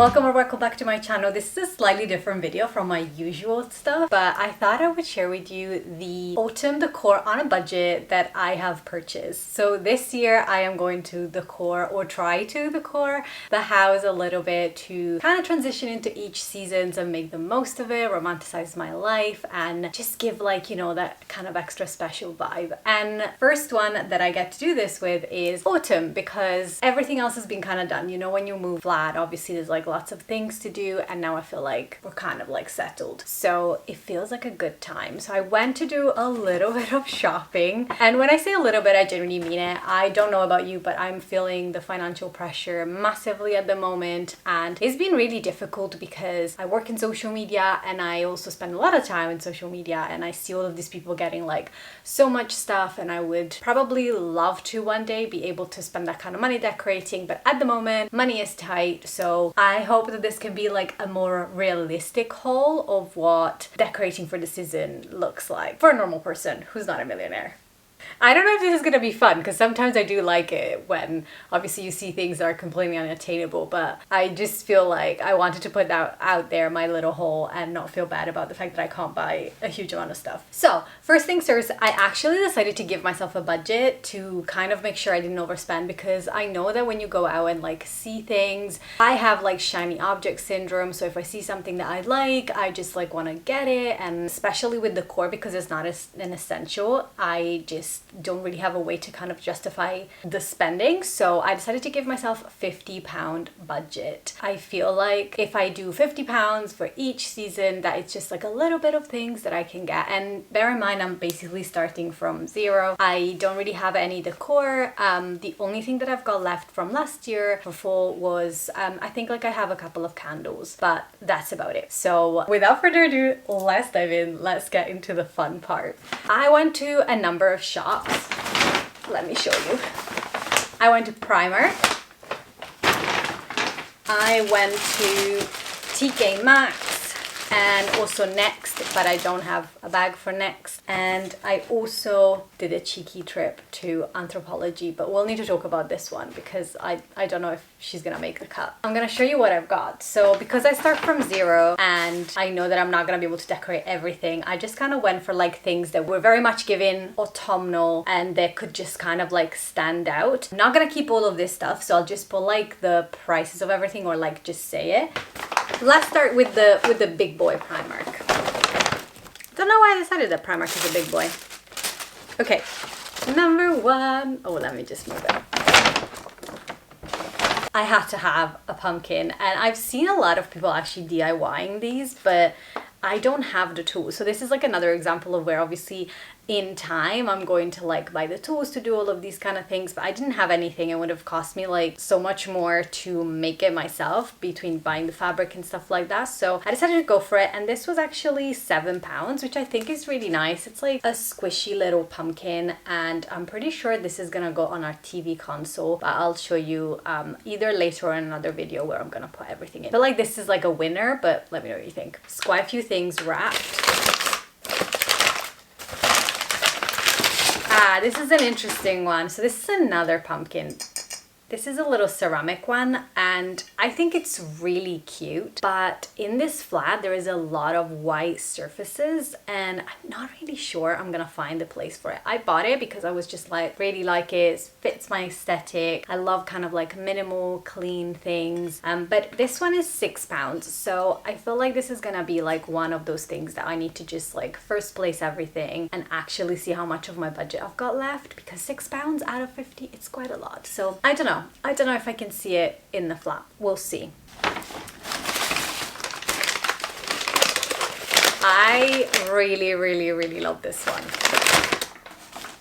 Welcome or welcome back to my channel. This is a slightly different video from my usual stuff, but I thought I would share with you the autumn decor on a budget that I have purchased. So this year I am going to decor or try to decor the house a little bit to kind of transition into each seasons and make the most of it, romanticize my life and just give like, you know, that kind of extra special vibe. And first one that I get to do this with is autumn, because everything else has been kind of done. You know, when you move flat, obviously there's like lots of things to do, and now I feel like we're kind of like settled, so it feels like a good time. So I went to do a little bit of shopping, and when I say a little bit, I genuinely mean it. I don't know about you, but I'm feeling the financial pressure massively at the moment, and it's been really difficult because I work in social media and I also spend a lot of time in social media, and I see all of these people getting like so much stuff, and I would probably love to one day be able to spend that kind of money decorating, but at the moment money is tight. So I hope that this can be like a more realistic haul of what decorating for the season looks like for a normal person who's not a millionaire. I don't know if this is going to be fun, because sometimes I do like it when obviously you see things that are completely unattainable, but I just feel like I wanted to put that out there, my little haul, and not feel bad about the fact that I can't buy a huge amount of stuff. So first things first, I actually decided to give myself a budget to kind of make sure I didn't overspend, because I know that when you go out and like see things, I have like shiny object syndrome. So if I see something that I like, I just like want to get it, and especially with decor, because it's not an essential, I just don't really have a way to kind of justify the spending. So I decided to give myself a £50 budget. I feel like if I do £50 for each season, that it's just like a little bit of things that I can get. And bear in mind, I'm basically starting from zero. I don't really have any decor. The only thing that I've got left from last year for fall was I think like I have a couple of candles, but that's about it. So without further ado, let's dive in. Let's get into the fun part. I went to a number of shops. Let me show you. I went to Primark. I went to TK Maxx and also Next, but I don't have a bag for Next. And I also did a cheeky trip to Anthropologie, but we'll need to talk about this one because I don't know if she's gonna make the cut. I'm gonna show you what I've got. So because I start from zero and I know that I'm not gonna be able to decorate everything, I just kind of went for like things that were very much given autumnal and that could just kind of like stand out. I'm not gonna keep all of this stuff, so I'll just put like the prices of everything or like just say it. Let's start with the big boy Primark. Don't know why I decided that Primark is a big boy. Okay, number one. Oh, let me just move it. I had to have a pumpkin, and I've seen a lot of people actually DIYing these, but I don't have the tools. So this is like another example of where obviously in time I'm going to like buy the tools to do all of these kind of things, but I didn't have anything. It would have cost me like so much more to make it myself between buying the fabric and stuff like that. So I decided to go for it, and this was actually £7, which I think is really nice. It's like a squishy little pumpkin, and I'm pretty sure this is gonna go on our TV console, but I'll show you either later or in another video where I'm gonna put everything in. I feel like this is like a winner, but let me know what you think. It's quite a few things wrapped. This is an interesting one. So this is another pumpkin. This is a little ceramic one, and I think it's really cute, but in this flat there is a lot of white surfaces and I'm not really sure I'm gonna find a place for it. I bought it because I was just like really like it fits my aesthetic. I love kind of like minimal clean things, but this one is £6, so I feel like this is gonna be like one of those things that I need to just like first place everything and actually see how much of my budget I've got left, because £6 out of 50, it's quite a lot. So I don't know if I can see it in the flat. We'll see. I really love this one.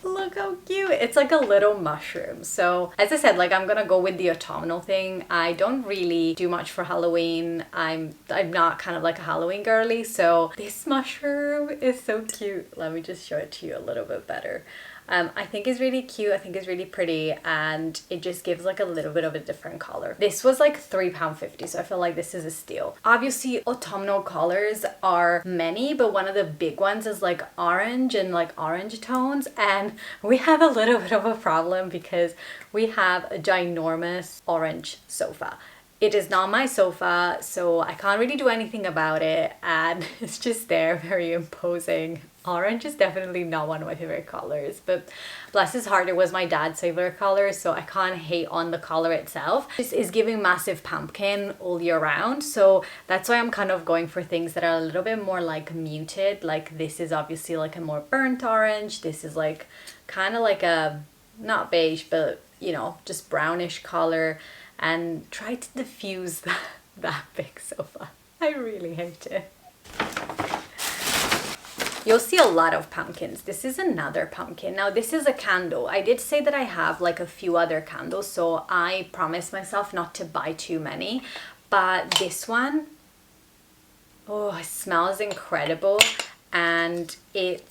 Look how cute. It's like a little mushroom. So as I said, like I'm gonna go with the autumnal thing. I don't really do much for Halloween. I'm not kind of like a Halloween girly, so this mushroom is so cute. Let me just show it to you a little bit better. I think it's really cute. I think it's really pretty, and it just gives like a little bit of a different color. This was like £3.50, so I feel like this is a steal. Obviously autumnal colors are many, but one of the big ones is like orange and like orange tones, and we have a little bit of a problem because we have a ginormous orange sofa. It is not my sofa, so I can't really do anything about it, and it's just there, very imposing. Orange is definitely not one of my favorite colors, but bless his heart, it was my dad's favorite color, so I can't hate on the color itself. This is giving massive pumpkin all year round, so that's why I'm kind of going for things that are a little bit more like muted. Like this is obviously like a more burnt orange. This is like kind of like a, not beige, but you know, just brownish color, and try to diffuse that big sofa. I really hate it. You'll see a lot of pumpkins. This is another pumpkin. Now this is a candle. I did say that I have like a few other candles, so I promised myself not to buy too many. But this one, oh, it smells incredible. And it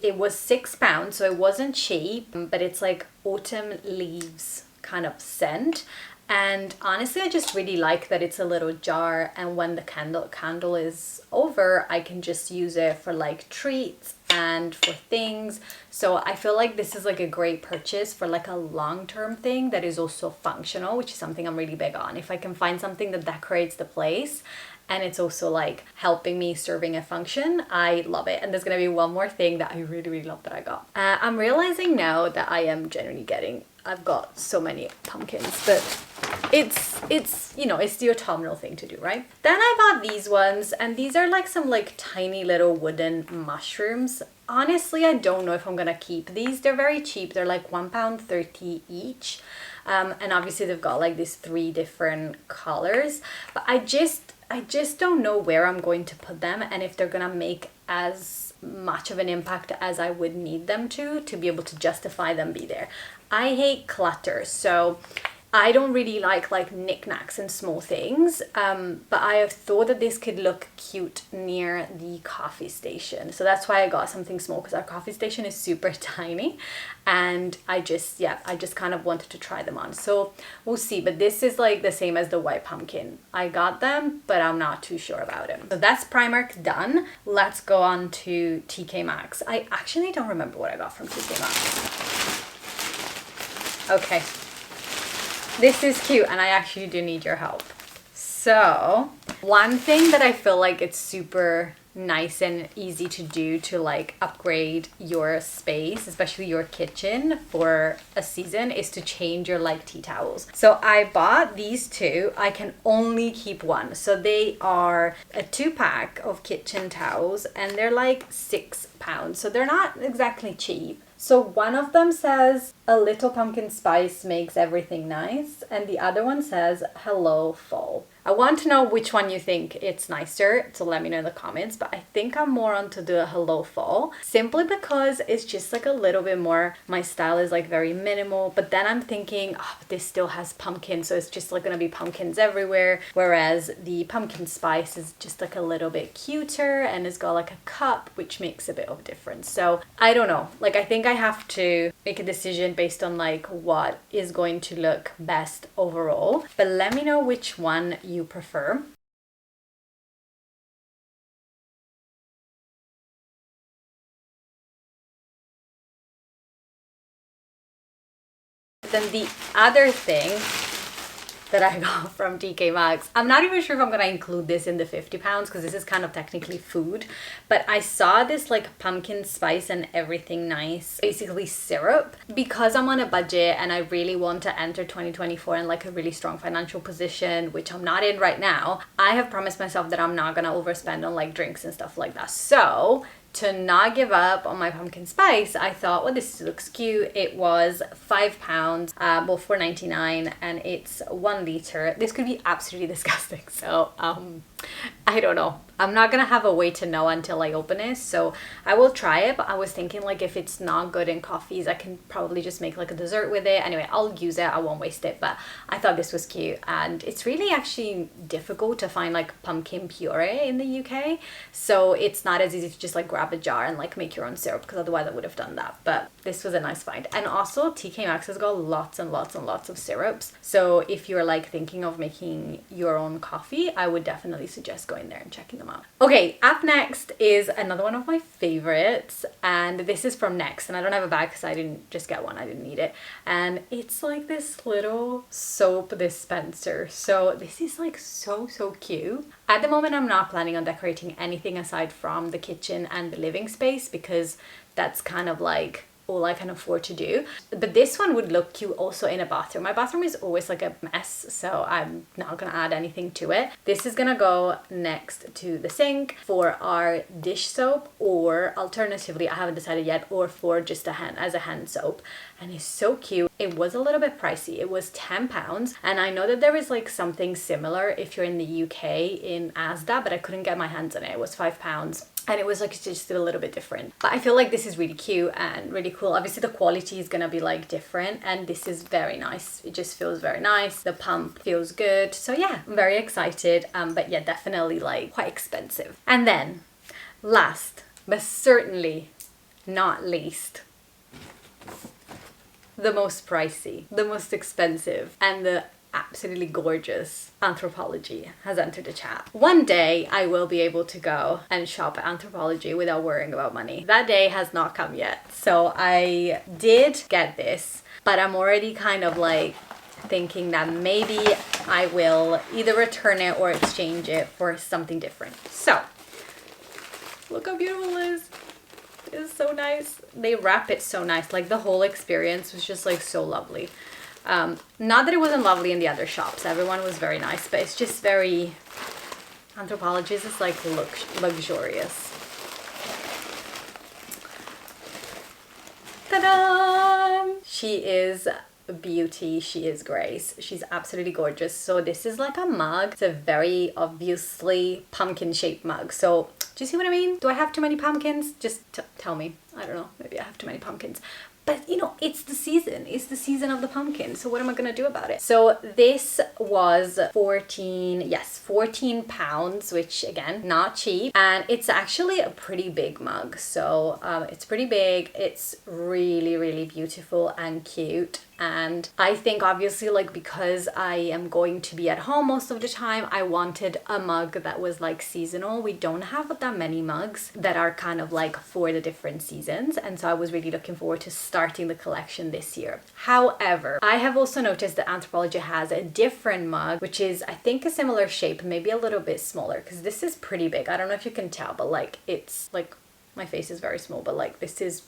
was £6, so it wasn't cheap, but it's like autumn leaves kind of scent. And honestly, I just really like that it's a little jar, and when the candle is over, I can just use it for like treats and for things. So I feel like this is like a great purchase for like a long-term thing that is also functional, which is something I'm really big on. If I can find something that decorates the place and it's also like helping me serving a function, I love it. And there's gonna be one more thing that I really, really love that I got. I'm realizing now that I am genuinely I've got so many pumpkins, but it's you know, it's the autumnal thing to do, right? Then I bought these ones, and these are like some like tiny little wooden mushrooms. Honestly, I don't know if I'm gonna keep these. They're very cheap. They're like £1.30 each. And obviously they've got like these 3 different colors, but I just don't know where I'm going to put them and if they're gonna make as much of an impact as I would need them to be able to justify them be there. I hate clutter, so I don't really like knickknacks and small things, but I have thought that this could look cute near the coffee station. So that's why I got something small, because our coffee station is super tiny, and I just kind of wanted to try them on. So we'll see, but this is like the same as the white pumpkin. I got them, but I'm not too sure about them. So that's Primark done. Let's go on to TK Maxx. I actually don't remember what I got from TK Maxx. Okay. This is cute, and I actually do need your help. So one thing that I feel like it's super nice and easy to do to like upgrade your space, especially your kitchen for a season, is to change your like tea towels. So I bought these 2. I can only keep one. So they are a 2-pack of kitchen towels, and they're like £6. So they're not exactly cheap. So one of them says a little pumpkin spice makes everything nice, and the other one says hello fall. I want to know which one you think it's nicer, so let me know in the comments, but I think I'm more onto the hello fall, simply because it's just like a little bit more, my style is like very minimal, but then I'm thinking, oh, but this still has pumpkin, so it's just like gonna be pumpkins everywhere, whereas the pumpkin spice is just like a little bit cuter, and it's got like a cup, which makes a bit of difference. So I don't know, like I think I have to make a decision based on like what is going to look best overall, but let me know which one you prefer. Then the other thing that I got from TK Maxx, I'm not even sure if I'm gonna include this in the £50 because this is kind of technically food, but I saw this like pumpkin spice and everything nice, basically syrup. Because I'm on a budget and I really want to enter 2024 in like a really strong financial position, which I'm not in right now, I have promised myself that I'm not gonna overspend on like drinks and stuff like that. So to not give up on my pumpkin spice, I thought, well, this looks cute. It was £5, well, $4.99, and it's 1 liter. This could be absolutely disgusting. So I don't know. I'm not gonna have a way to know until I open it, so I will try it, but I was thinking like if it's not good in coffees, I can probably just make like a dessert with it. Anyway, I'll use it, I won't waste it, but I thought this was cute, and it's really actually difficult to find like pumpkin puree in the UK, so it's not as easy to just like grab a jar and like make your own syrup, because otherwise I would have done that. But this was a nice find. And also TK Maxx has got lots and lots and lots of syrups, so if you're like thinking of making your own coffee, I would definitely suggest going going there and checking them out. Okay, up next is another one of my favorites, and this is from Next, and I don't have a bag because I didn't just get one, I didn't need it. And it's like this little soap dispenser. So this is like so cute. At the moment I'm not planning on decorating anything aside from the kitchen and the living space because that's kind of like all I can afford to do. But this one would look cute also in a bathroom. My bathroom is always like a mess, so I'm not gonna add anything to it. This is gonna go next to the sink for our dish soap, or alternatively, I haven't decided yet, or for just as a hand soap. And it's so cute. It was a little bit pricey. It was £10, and I know that there is like something similar if you're in the UK in Asda, but I couldn't get my hands on it. It was £5. And it was like just a little bit different. But I feel like this is really cute and really cool. Obviously the quality is gonna be like different, and this is very nice. It just feels very nice. The pump feels good. So yeah, I'm very excited. But yeah, definitely like quite expensive. And then last, but certainly not least, the most pricey, the most expensive, and the absolutely gorgeous Anthropologie has entered the chat. One day I will be able to go and shop at Anthropologie without worrying about money. That day has not come yet. So I did get this, but I'm already kind of like thinking that maybe I will either return it or exchange it for something different. So look how beautiful it is. It is so nice. They wrap it so nice. Like the whole experience was just like so lovely. Not that it wasn't lovely in the other shops. Everyone was very nice, but it's just very... Anthropologie is just like luxurious. Ta-da! She is beauty. She is grace. She's absolutely gorgeous. So this is like a mug. It's a very obviously pumpkin shaped mug. So do you see what I mean? Do I have too many pumpkins? Just tell me. I don't know. Maybe I have too many pumpkins. But you know, it's the season. It's the season of the pumpkin. So what am I gonna do about it? So this was 14 pounds, which again, not cheap. And it's actually a pretty big mug. So it's pretty big. It's really beautiful and cute. And I think obviously like because I am going to be at home most of the time, I wanted a mug that was like seasonal. We don't have that many mugs that are kind of like for the different seasons, and so I was really looking forward to starting the collection this year. However, I have also noticed that Anthropologie has a different mug, which is I think a similar shape, maybe a little bit smaller, because this is pretty big. I don't know if you can tell, but like it's like my face is very small, but like this is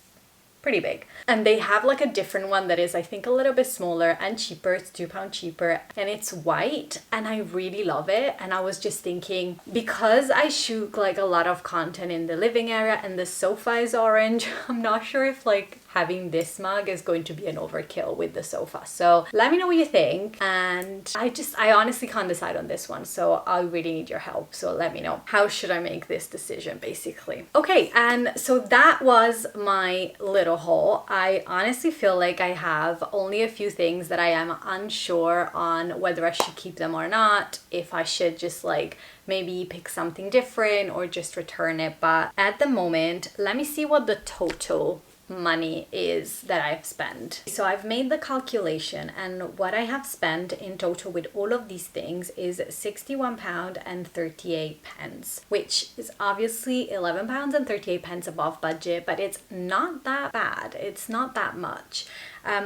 pretty big. And they have like a different one that is I think a little bit smaller and cheaper. It's £2 cheaper, and it's white, and I really love it. And I was just thinking, because I shoot like a lot of content in the living area and the sofa is orange, I'm not sure if like having this mug is going to be an overkill with the sofa. So let me know what you think. And I honestly can't decide on this one, so I really need your help. So let me know, how should I make this decision basically. Okay, and so that was my little haul. I honestly feel like I have only a few things that I am unsure on whether I should keep them or not, if I should just like maybe pick something different or just return it. But at the moment, let me see what the total money is that I've spent. So I've made the calculation, and what I have spent in total with all of these things is £61.38, which is obviously £11.38 above budget, but it's not that bad. It's not that much.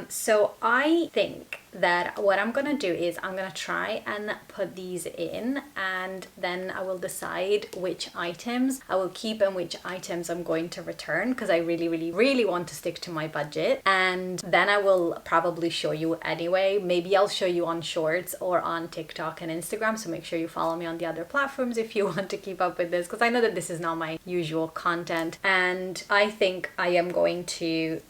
So I think that what I'm gonna do is I'm gonna try and put these in, and then I will decide which items I will keep and which items I'm going to return, because I really want to stick to my budget. And then I will probably show you anyway. Maybe I'll show you on Shorts or on TikTok and Instagram, so make sure you follow me on the other platforms if you want to keep up with this, because I know that this is not my usual content. And I think I am going to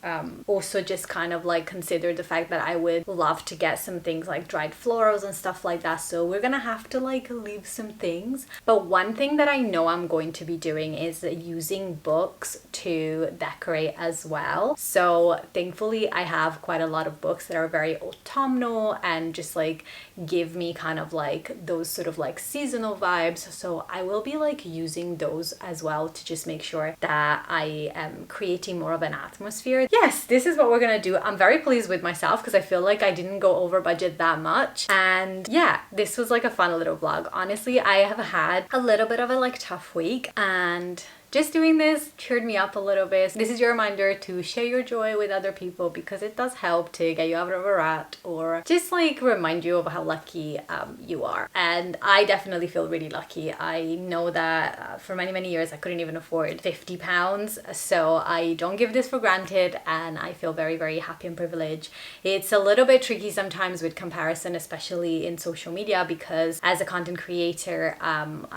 also just kind of like consider the fact that I would love to get some things like dried florals and stuff like that, so we're gonna have to like leave some things. But one thing that I know I'm going to be doing is using books to decorate as well. So thankfully I have quite a lot of books that are very autumnal and just like give me kind of like those sort of like seasonal vibes, so I will be like using those as well to just make sure that I am creating more of an atmosphere. Yes, this is what we're gonna do. I'm very pleased with myself because I feel like I didn't go over budget that much. And yeah, this was like a fun little vlog. Honestly, I have had a little bit of a like tough week, and just doing this cheered me up a little bit. This is your reminder to share your joy with other people because it does help to get you out of a rut or just like remind you of how lucky you are. And I definitely feel really lucky. I know that for many years I couldn't even afford £50, so I don't give this for granted, and I feel very happy and privileged. It's a little bit tricky sometimes with comparison, especially in social media, because as a content creator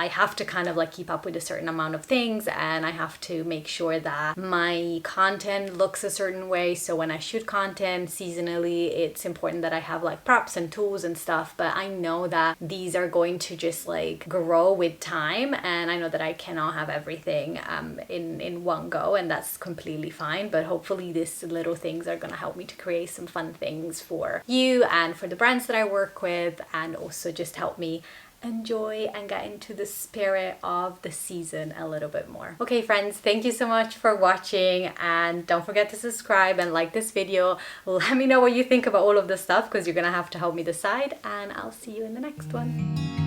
I have to kind of like keep up with a certain amount of things, and I have to make sure that my content looks a certain way. So when I shoot content seasonally, it's important that I have like props and tools and stuff, but I know that these are going to just like grow with time, and I know that I cannot have everything in one go, and that's completely fine. But hopefully these little things are gonna help me to create some fun things for you and for the brands that I work with, and also just help me enjoy and get into the spirit of the season a little bit more. Okay friends, thank you so much for watching, and don't forget to subscribe and like this video. Let me know what you think about all of this stuff because you're gonna have to help me decide, and I'll see you in the next one.